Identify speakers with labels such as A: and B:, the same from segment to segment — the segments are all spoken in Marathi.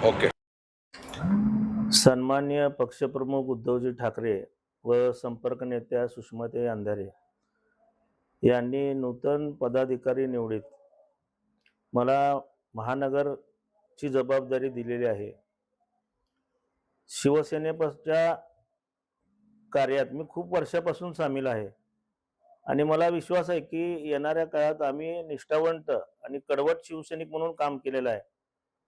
A: ओके.
B: सन्माननीय पक्षप्रमुख उद्धवजी ठाकरे व संपर्क नेत्या सुषमाताई अंधारे यांनी नूतन पदाधिकारी निवडीत मला महानगरची जबाबदारी दिलेली आहे. शिवसेनेच्या कार्यात मी खूप वर्षापासून सामील आहे आणि मला विश्वास आहे की येणाऱ्या काळात आम्ही निष्ठावंत आणि कडवट शिवसैनिक म्हणून काम केलेलं आहे.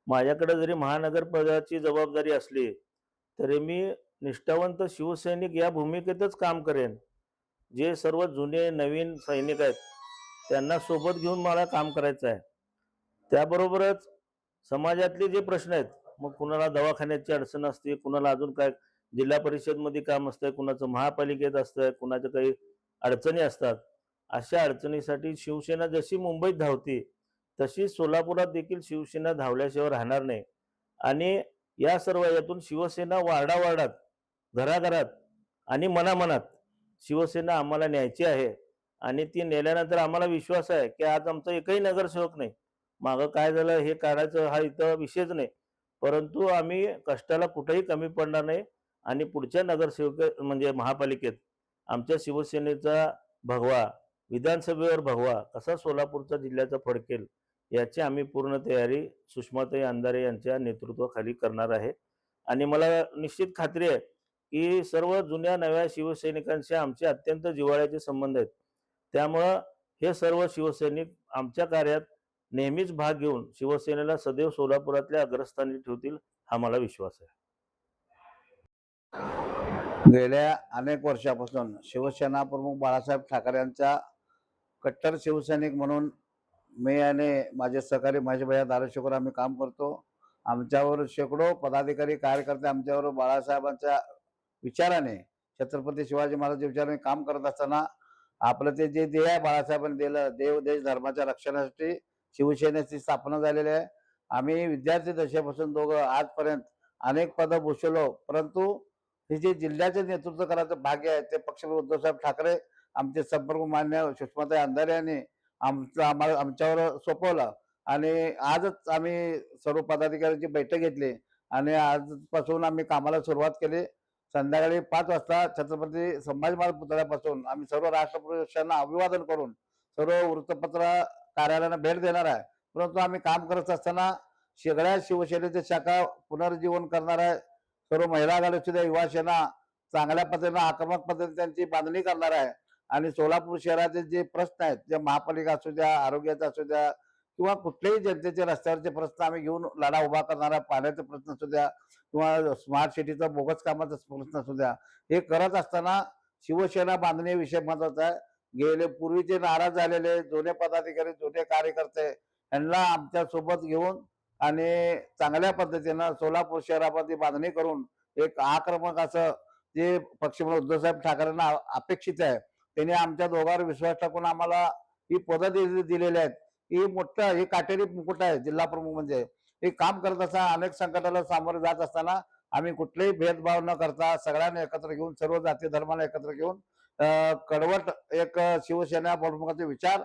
B: माझ्याकडे जरी महानगर पदाची जबाबदारी असली तरी मी निष्ठावंत शिवसैनिक या भूमिकेतच काम करेन. जे सर्व जुने नवीन सैनिक आहेत त्यांना सोबत घेऊन मला काम करायचं आहे. त्याबरोबरच समाजातले जे प्रश्न आहेत, मग कुणाला दवाखान्याची अडचण असते, कुणाला अजून काय जिल्हा परिषदमध्ये काम असतंय, कुणाचं महापालिकेत असतंय, कुणाच्या काही अडचणी असतात. अशा अडचणीसाठी शिवसेना जशी मुंबईत धावते तशी सोलापुरात देखील शिवसेना धावल्याशिवाय राहणार नाही. आणि या सर्व यातून शिवसेना वार्डावार्डात, घराघरात आणि मनामनात शिवसेना आम्हाला न्यायची आहे. आणि ती नेल्यानंतर आम्हाला विश्वास आहे की आज आमचा एकही नगरसेवक नाही, मागं काय झालं हे काढायचं हा इथं विषयच नाही, परंतु आम्ही कष्टाला कुठेही कमी पडणार नाही. आणि पुढच्या नगरसेवक म्हणजे महापालिकेत आमच्या शिवसेनेचा भगवा, विधानसभेवर भगवा कसा सोलापूरचा जिल्ह्याचा फडकेल याची आम्ही पूर्ण तयारी सुषमाताई अंधारे यांच्या नेतृत्वाखाली करणार आहे. आणि मला निश्चित खात्री आहे की सर्व जुन्या नव्या शिवसैनिकांशी आमचे अत्यंत जिव्हाळ्याचे संबंध आहेत. त्यामुळं हे सर्व शिवसैनिक आमच्या कार्यात नेहमीच भाग घेऊन शिवसेनेला सदैव सोलापुरातल्या अग्रस्थानी ठेवतील हा मला विश्वास आहे.
C: गेल्या अनेक वर्षापासून शिवसेना प्रमुख बाळासाहेब ठाकरे यांचा कट्टर शिवसैनिक म्हणून मी आणि माझे सहकारी महेश भैया धाराशिवकर आम्ही काम करतो. आमच्यावर शेकडो पदाधिकारी कार्यकर्ते आमच्यावर बाळासाहेबांच्या विचाराने, छत्रपती शिवाजी महाराजांच्या विचाराने काम करत असताना आपलं ते जे ध्येय आहे बाळासाहेबांनी दिलं, देव देश धर्माच्या रक्षणासाठी शिवसेनेची स्थापना झालेली आहे. आम्ही विद्यार्थी दशेपासून दोघं आजपर्यंत अनेक पदं भूषवलो, परंतु हे जे जिल्ह्याचे नेतृत्व करायचं भाग्य आहे ते पक्षप्रमुख उद्धवसाहेब ठाकरे आमचे संपर्क मान्य सुषमाताई अंधारे यांनी आमच्यावर सोपवलं. आणि आजच आम्ही सर्व पदाधिकाऱ्यांची बैठक घेतली आणि आजपासून आम्ही कामाला सुरुवात केली. संध्याकाळी 5 वाजता छत्रपती संभाजी महाराज पुतळ्यापासून आम्ही सर्व राष्ट्रपुरुषांना अभिवादन करून सर्व वृत्तपत्र कार्यालयाला भेट देणार आहे. परंतु आम्ही काम करत असताना सगळ्या शिवसेनेच्या शाखा पुनर्जीवन करणार आहे. सर्व महिला आघाडी सुद्धा युवा सेना चांगल्या पद्धतीने आक्रमक पद्धतीने त्यांची बांधणी करणार आहे. आणि सोलापूर शहराचे जे प्रश्न आहेत, जे महापालिका असू द्या, आरोग्याचा असू द्या किंवा कुठलेही जनतेचे रस्त्यावरचे प्रश्न आम्ही घेऊन लढा उभा करणार आहे. पाण्याचे प्रश्न असू द्या किंवा स्मार्ट सिटीचा बोगस कामाचा प्रश्न असू द्या, हे करत असताना शिवसेना बांधणी विषय महत्वाचा आहे. गेले पूर्वीचे नाराज झालेले जुने पदाधिकारी, जुने कार्यकर्ते यांना आमच्या सोबत घेऊन आणि चांगल्या पद्धतीनं सोलापूर शहरामध्ये बांधणी करून एक आक्रमक असं जे पक्षप्रमुख उद्धवसाहेब ठाकरेंना अपेक्षित आहे, त्यांनी आमच्या दोघांवर विश्वास टाकून आम्हाला ही पदं दिलेली आहेत. ही मोठं हे काटेरी मुकुट आहे. जिल्हा प्रमुख म्हणजे हे काम करत असताना अनेक संकटाला सामोरे जात असताना आम्ही कुठलेही भेदभाव न करता सगळ्यांना एकत्र घेऊन, सर्व जाती धर्माला एकत्र घेऊन कडवट एक शिवसेना प्रमुखाचे विचार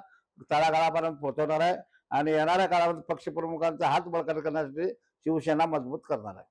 C: तळागाळापर्यंत पोहोचवणार आहे. आणि येणाऱ्या काळामध्ये पक्षप्रमुखांचा हात बळकट करण्यासाठी शिवसेना मजबूत करणार आहे.